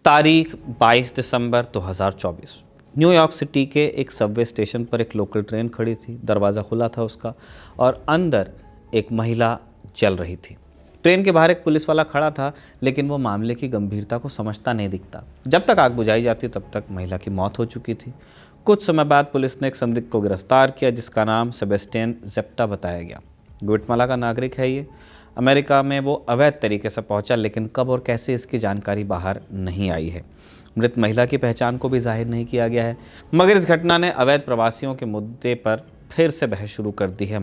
तारीख 22 दिसंबर 2024। New York city के एक सबवे स्टेशन पर एक लोकल ट्रेन खड़ी थी। दरवाज़ा खुला था उसका और अंदर एक महिला चल रही थी। ट्रेन के बाहर एक पुलिस वाला खड़ा था, लेकिन वो मामले की गंभीरता को समझता नहीं दिखता। जब तक आग बुझाई जाती तब तक महिला की मौत हो चुकी थी। कुछ समय बाद पुलिस ने एक संदिग्ध को गिरफ्तार किया जिसका नाम सेबेस्टियन ज़ेप्टा बताया गया। ग्वाटेमाला का नागरिक है ये। अमेरिका में वो अवैध तरीके से पहुंचा, लेकिन कब और कैसे इसकी जानकारी बाहर नहीं आई है। मृत महिला की पहचान को भी जाहिर नहीं किया गया है। मगर इस घटना ने अवैध प्रवासियों के मुद्दे पर फिर से बहस शुरू कर दी है।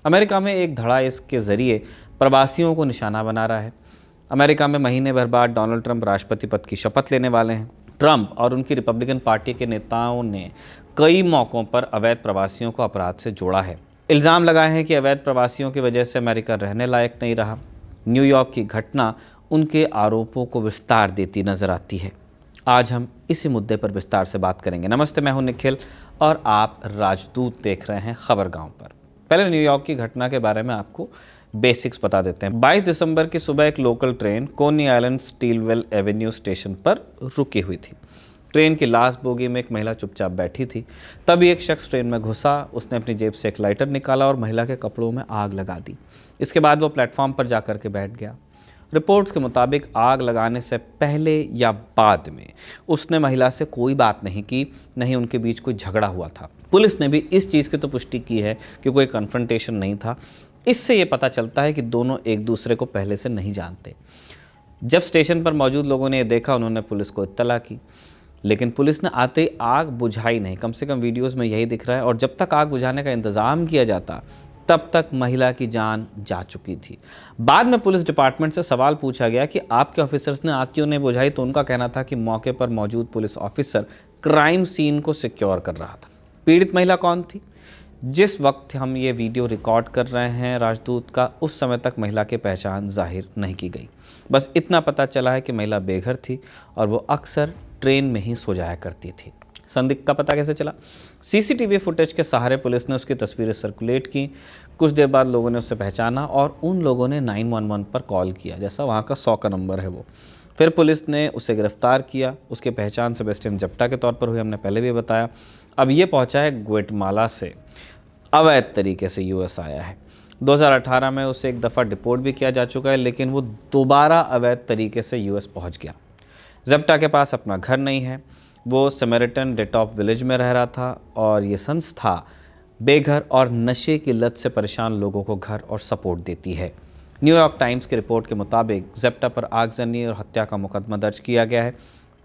अमेरिका में एक धड़ा इसके ज़रिए प्रवासियों को निशाना बना रहा है। अमेरिका में महीने भर बाद डोनाल्ड ट्रंप राष्ट्रपति पद की शपथ लेने वाले हैं। ट्रंप और उनकी रिपब्लिकन पार्टी के नेताओं ने कई मौक़ों पर अवैध प्रवासियों को अपराध से जोड़ा है। इल्ज़ाम लगाए हैं कि अवैध प्रवासियों की वजह से अमेरिका रहने लायक नहीं रहा। न्यूयॉर्क की घटना उनके आरोपों को विस्तार देती नजर आती है। आज हम इसी मुद्दे पर विस्तार से बात करेंगे। नमस्ते, मैं हूं निखिल और आप राजदूत देख रहे हैं खबर गांव पर। पहले न्यूयॉर्क की घटना के बारे में आपको बेसिक्स बता देते हैं। 22 दिसंबर की सुबह एक लोकल ट्रेन कोनी आइलैंड स्टीलवेल एवेन्यू स्टेशन पर रुकी हुई थी। ट्रेन की लास्ट बोगी में एक महिला चुपचाप बैठी थी। तभी एक शख्स ट्रेन में घुसा। उसने अपनी जेब से एक लाइटर निकाला और महिला के कपड़ों में आग लगा दी। इसके बाद वो प्लेटफॉर्म पर जाकर के बैठ गया। रिपोर्ट्स के मुताबिक आग लगाने से पहले या बाद में उसने महिला से कोई बात नहीं की, नहीं उनके बीच कोई झगड़ा हुआ था। पुलिस ने भी इस चीज़ की तो पुष्टि की है कि कोई कन्फ्रंटेशन नहीं था। इससे ये पता चलता है कि दोनों एक दूसरे को पहले से नहीं जानते। जब स्टेशन पर मौजूद लोगों ने ये देखा, उन्होंने पुलिस को इत्तला की, लेकिन पुलिस ने आते ही आग बुझाई नहीं। कम से कम वीडियोस में यही दिख रहा है। और जब तक आग बुझाने का इंतज़ाम किया जाता तब तक महिला की जान जा चुकी थी। बाद में पुलिस डिपार्टमेंट से सवाल पूछा गया कि आपके ऑफिसर्स ने आग क्यों नहीं बुझाई, तो उनका कहना था कि मौके पर मौजूद पुलिस ऑफिसर क्राइम सीन को सिक्योर कर रहा था। पीड़ित महिला कौन थी? जिस वक्त हम ये वीडियो रिकॉर्ड कर रहे हैं राजदूत का, उस समय तक महिला की पहचान जाहिर नहीं की गई। बस इतना पता चला है कि महिला बेघर थी और वो अक्सर ट्रेन में ही सो जाया करती थी। संदिग्ध का पता कैसे चला? सीसीटीवी फुटेज के सहारे पुलिस ने उसकी तस्वीरें सर्कुलेट की। कुछ देर बाद लोगों ने उसे पहचाना और उन लोगों ने 911 पर कॉल किया, जैसा वहाँ का 100 का नंबर है वो। फिर पुलिस ने उसे गिरफ्तार किया। उसकी पहचान सेबेस्टियन ज़ेप्टा के तौर पर हुई, हमने पहले भी बताया। अब ये पहुँचा है ग्वाटेमाला से, अवैध तरीके से यूएस आया है। 2018 में उसे एक दफ़ा डिपोर्ट भी किया जा चुका है, लेकिन वो दोबारा अवैध तरीके से यूएस पहुँच गया। ज़ेप्टा के पास अपना घर नहीं है। वो समरिटन डेटॉप विलेज में रह रहा था और ये संस्था बेघर और नशे की लत से परेशान लोगों को घर और सपोर्ट देती है। न्यूयॉर्क टाइम्स की रिपोर्ट के मुताबिक ज़ेप्टा पर आगजनी और हत्या का मुकदमा दर्ज किया गया है।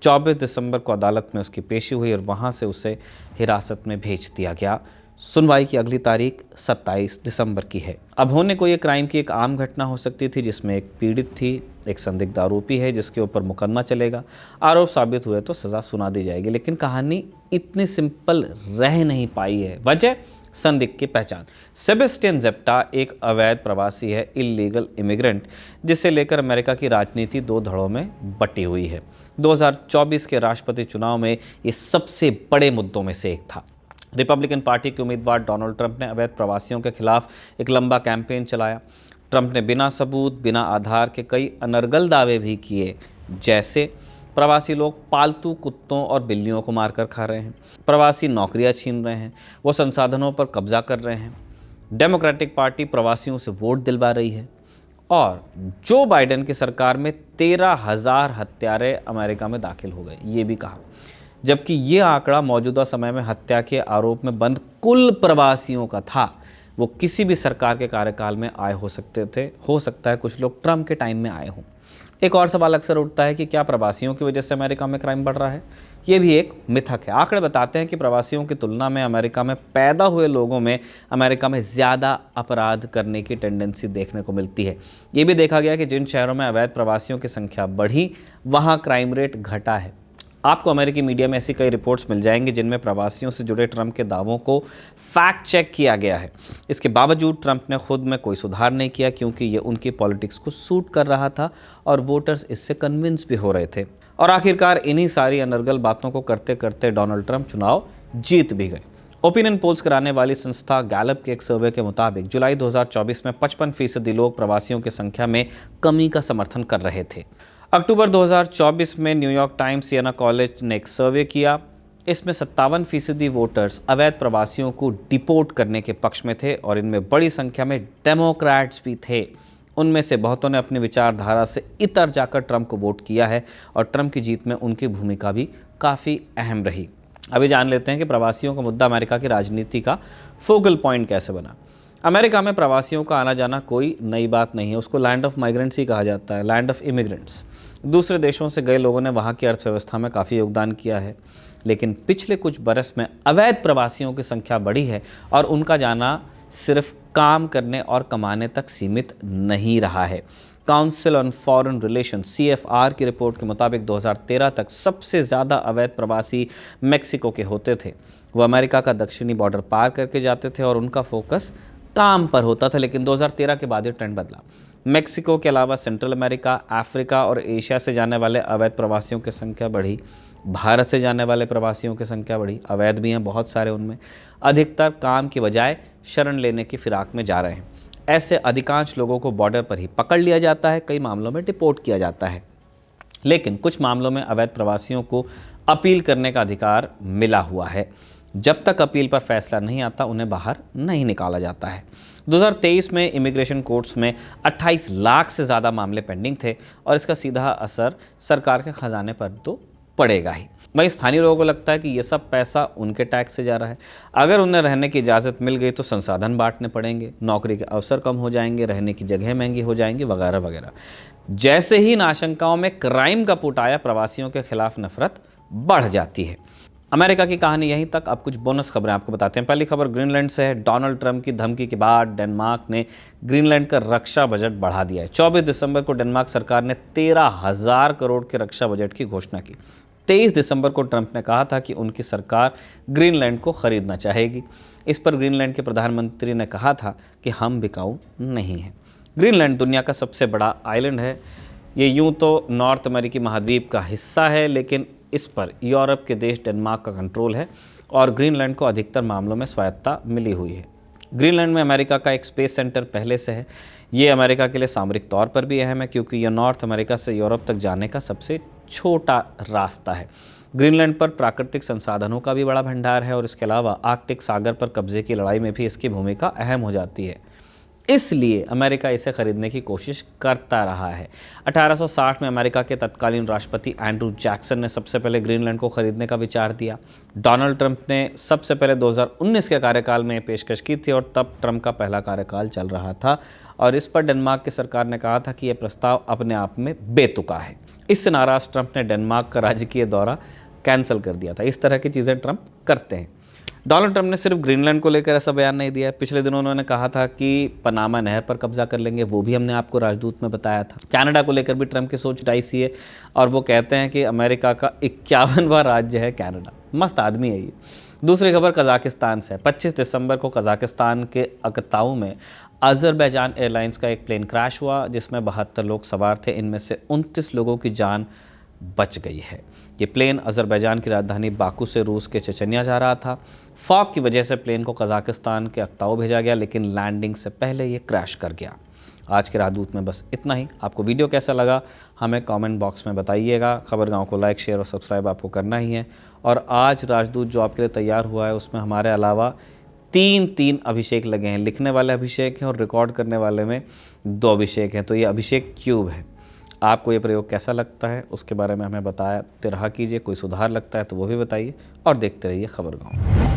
24 दिसंबर को अदालत में उसकी पेशी हुई और वहाँ से उसे हिरासत में भेज दिया गया। सुनवाई की अगली तारीख 27 दिसंबर की है। अब होने को ये क्राइम की एक आम घटना हो सकती थी, जिसमें एक पीड़ित थी, एक संदिग्ध आरोपी है जिसके ऊपर मुकदमा चलेगा। आरोप साबित हुए तो सज़ा सुना दी जाएगी। लेकिन कहानी इतनी सिंपल रह नहीं पाई है। वजह संदिग्ध की पहचान। सेबेस्टियन ज़ेप्टा एक अवैध प्रवासी है, इल्लीगल इमिग्रेंट, जिसे लेकर अमेरिका की राजनीति दो धड़ों में बटी हुई है। 2024 के राष्ट्रपति चुनाव में ये सबसे बड़े मुद्दों में से एक था। रिपब्लिकन पार्टी के उम्मीदवार डोनाल्ड ट्रंप ने अवैध प्रवासियों के खिलाफ एक लंबा कैंपेन चलाया। ट्रंप ने बिना सबूत, बिना आधार के कई अनर्गल दावे भी किए, जैसे प्रवासी लोग पालतू कुत्तों और बिल्लियों को मारकर खा रहे हैं, प्रवासी नौकरियां छीन रहे हैं, वो संसाधनों पर कब्जा कर रहे हैं, डेमोक्रेटिक पार्टी प्रवासियों से वोट दिलवा रही है और जो बाइडेन की सरकार में 13,000 हत्यारे अमेरिका में दाखिल हो गए, ये भी कहा। जबकि ये आंकड़ा मौजूदा समय में हत्या के आरोप में बंद कुल प्रवासियों का था। वो किसी भी सरकार के कार्यकाल में आए हो सकते थे। हो सकता है कुछ लोग ट्रंप के टाइम में आए हों। एक और सवाल अक्सर उठता है कि क्या प्रवासियों की वजह से अमेरिका में क्राइम बढ़ रहा है? ये भी एक मिथक है। आंकड़े बताते हैं कि प्रवासियों की तुलना में अमेरिका में पैदा हुए लोगों में अमेरिका में ज़्यादा अपराध करने की टेंडेंसी देखने को मिलती है। ये भी देखा गया कि जिन शहरों में अवैध प्रवासियों की संख्या बढ़ी, वहाँ क्राइम रेट घटा है। आपको अमेरिकी मीडिया में ऐसी कई रिपोर्ट्स मिल जाएंगी जिनमें प्रवासियों से जुड़े ट्रंप के दावों को फैक्ट चेक किया गया है। इसके बावजूद ट्रंप ने खुद में कोई सुधार नहीं किया, क्योंकि ये उनकी पॉलिटिक्स को सूट कर रहा था और वोटर्स इससे कन्विंस भी हो रहे थे। और आखिरकार इन्हीं सारी अनर्गल बातों को करते करते डोनाल्ड ट्रंप चुनाव जीत भी गए। ओपिनियन पोल्स कराने वाली संस्था गैलप के एक सर्वे के मुताबिक जुलाई 2024 में 55% लोग प्रवासियों की संख्या में कमी का समर्थन कर रहे थे। अक्टूबर 2024 में न्यूयॉर्क टाइम्स सिएना कॉलेज ने एक सर्वे किया। इसमें 57% वोटर्स अवैध प्रवासियों को डिपोर्ट करने के पक्ष में थे और इनमें बड़ी संख्या में डेमोक्रेट्स भी थे। उनमें से बहुतों ने अपनी विचारधारा से इतर जाकर ट्रंप को वोट किया है और ट्रंप की जीत में उनकी भूमिका भी काफ़ी अहम रही। अभी जान लेते हैं कि प्रवासियों का मुद्दा अमेरिका की राजनीति का फोकल पॉइंट कैसे बना। अमेरिका में प्रवासियों का आना जाना कोई नई बात नहीं है, उसको लैंड ऑफ माइग्रेंट्स ही कहा जाता है, लैंड ऑफ इमिग्रेंट्स। दूसरे देशों से गए लोगों ने वहाँ की अर्थव्यवस्था में काफ़ी योगदान किया है, लेकिन पिछले कुछ बरस में अवैध प्रवासियों की संख्या बढ़ी है और उनका जाना सिर्फ काम करने और कमाने तक सीमित नहीं रहा है। Council on foreign relation CFR की रिपोर्ट के मुताबिक 2013 तक सबसे ज़्यादा अवैध प्रवासी मेक्सिको के होते थे। वो अमेरिका का दक्षिणी बॉर्डर पार करके जाते थे और उनका फोकस काम पर होता था, लेकिन 2013 के बाद ये ट्रेंड बदला। मेक्सिको के अलावा सेंट्रल अमेरिका, अफ्रीका और एशिया से जाने वाले अवैध प्रवासियों की संख्या बढ़ी। भारत से जाने वाले प्रवासियों की संख्या बढ़ी, अवैध भी हैं बहुत सारे, उनमें अधिकतर काम की बजाय शरण लेने की फिराक में जा रहे हैं। ऐसे अधिकांश लोगों को बॉर्डर पर ही पकड़ लिया जाता है, कई मामलों में डिपोर्ट किया जाता है, लेकिन कुछ मामलों में अवैध प्रवासियों को अपील करने का अधिकार मिला हुआ है। जब तक अपील पर फैसला नहीं आता उन्हें बाहर नहीं निकाला जाता है। 2023 में इमिग्रेशन कोर्ट्स में 28 लाख से ज़्यादा मामले पेंडिंग थे और इसका सीधा असर सरकार के खजाने पर तो पड़ेगा ही। वहीं स्थानीय लोगों को लगता है कि ये सब पैसा उनके टैक्स से जा रहा है। अगर उन्हें रहने की इजाज़त मिल गई तो संसाधन बांटने पड़ेंगे, नौकरी के अवसर कम हो जाएंगे, रहने की जगह महंगी हो जाएंगी, वगैरह वगैरह। जैसे ही इन आशंकाओं में क्राइम का पुट आया, प्रवासियों के खिलाफ नफरत बढ़ जाती है। अमेरिका की कहानी यहीं तक। अब कुछ बोनस खबरें आपको बताते हैं। पहली खबर ग्रीनलैंड से है। डोनाल्ड ट्रंप की धमकी के बाद डेनमार्क ने ग्रीनलैंड का रक्षा बजट बढ़ा दिया है। 24 दिसंबर को डेनमार्क सरकार ने 13,000 करोड़ के रक्षा बजट की घोषणा की। 23 दिसंबर को ट्रंप ने कहा था कि उनकी सरकार ग्रीनलैंड को खरीदना चाहेगी। इस पर ग्रीनलैंड के प्रधानमंत्री ने कहा था कि हम बिकाऊ नहीं हैं। ग्रीनलैंड दुनिया का सबसे बड़ा आइलैंड है। ये यूं तो नॉर्थ अमेरिकी महाद्वीप का हिस्सा है, लेकिन इस पर यूरोप के देश डेनमार्क का कंट्रोल है और ग्रीनलैंड को अधिकतर मामलों में स्वायत्तता मिली हुई है। ग्रीनलैंड में अमेरिका का एक स्पेस सेंटर पहले से है। ये अमेरिका के लिए सामरिक तौर पर भी अहम है क्योंकि यह नॉर्थ अमेरिका से यूरोप तक जाने का सबसे छोटा रास्ता है। ग्रीनलैंड पर प्राकृतिक संसाधनों का भी बड़ा भंडार है और इसके अलावा आर्कटिक सागर पर कब्जे की लड़ाई में भी इसकी भूमिका अहम हो जाती है। इसलिए अमेरिका इसे खरीदने की कोशिश करता रहा है। 1860 में अमेरिका के तत्कालीन राष्ट्रपति एंड्रू जैक्सन ने सबसे पहले ग्रीनलैंड को खरीदने का विचार दिया। डोनाल्ड ट्रंप ने सबसे पहले 2019 के कार्यकाल में पेशकश की थी और तब ट्रंप का पहला कार्यकाल चल रहा था और इस पर डेनमार्क की सरकार ने कहा था कि यह प्रस्ताव अपने आप में बेतुका है। इससे नाराज ट्रंप ने डेनमार्क का राजकीय दौरा कैंसिल कर दिया था। इस तरह की चीज़ें ट्रंप करते हैं। डोनाल्ड ट्रंप ने सिर्फ ग्रीनलैंड को लेकर ऐसा बयान नहीं दिया है। पिछले दिनों उन्होंने कहा था कि पनामा नहर पर कब्जा कर लेंगे, वो भी हमने आपको राजदूत में बताया था। कनाडा को लेकर भी ट्रंप की सोच डाइसी है और वो कहते हैं कि अमेरिका का 51वां राज्य है कनाडा। मस्त आदमी है ये। दूसरी खबर कजाकिस्तान से है। 25 दिसंबर को कजाकिस्तान के अकताऊ में अजरबैजान एयरलाइंस का एक प्लेन क्रैश हुआ जिसमें 72 लोग सवार थे। इनमें से 29 लोगों की जान बच गई है। ये प्लेन अजरबैजान की राजधानी बाकू से रूस के चेचन्या जा रहा था। फॉग की वजह से प्लेन को कजाकिस्तान के अक्ताऊ भेजा गया, लेकिन लैंडिंग से पहले ये क्रैश कर गया। आज के राजदूत में बस इतना ही। आपको वीडियो कैसा लगा हमें कमेंट बॉक्स में बताइएगा। खबरगांव को लाइक, शेयर और सब्सक्राइब आपको करना ही है। और आज राजदूत जो आपके लिए तैयार हुआ है उसमें हमारे अलावा तीन अभिषेक लगे हैं। लिखने वाले अभिषेक हैं और रिकॉर्ड करने वाले में 2 अभिषेक हैं। तो ये अभिषेक क्यूब है। आपको ये प्रयोग कैसा लगता है उसके बारे में हमें बताते रहा कीजिए। कोई सुधार लगता है तो वो भी बताइए और देखते रहिए खबरगांव।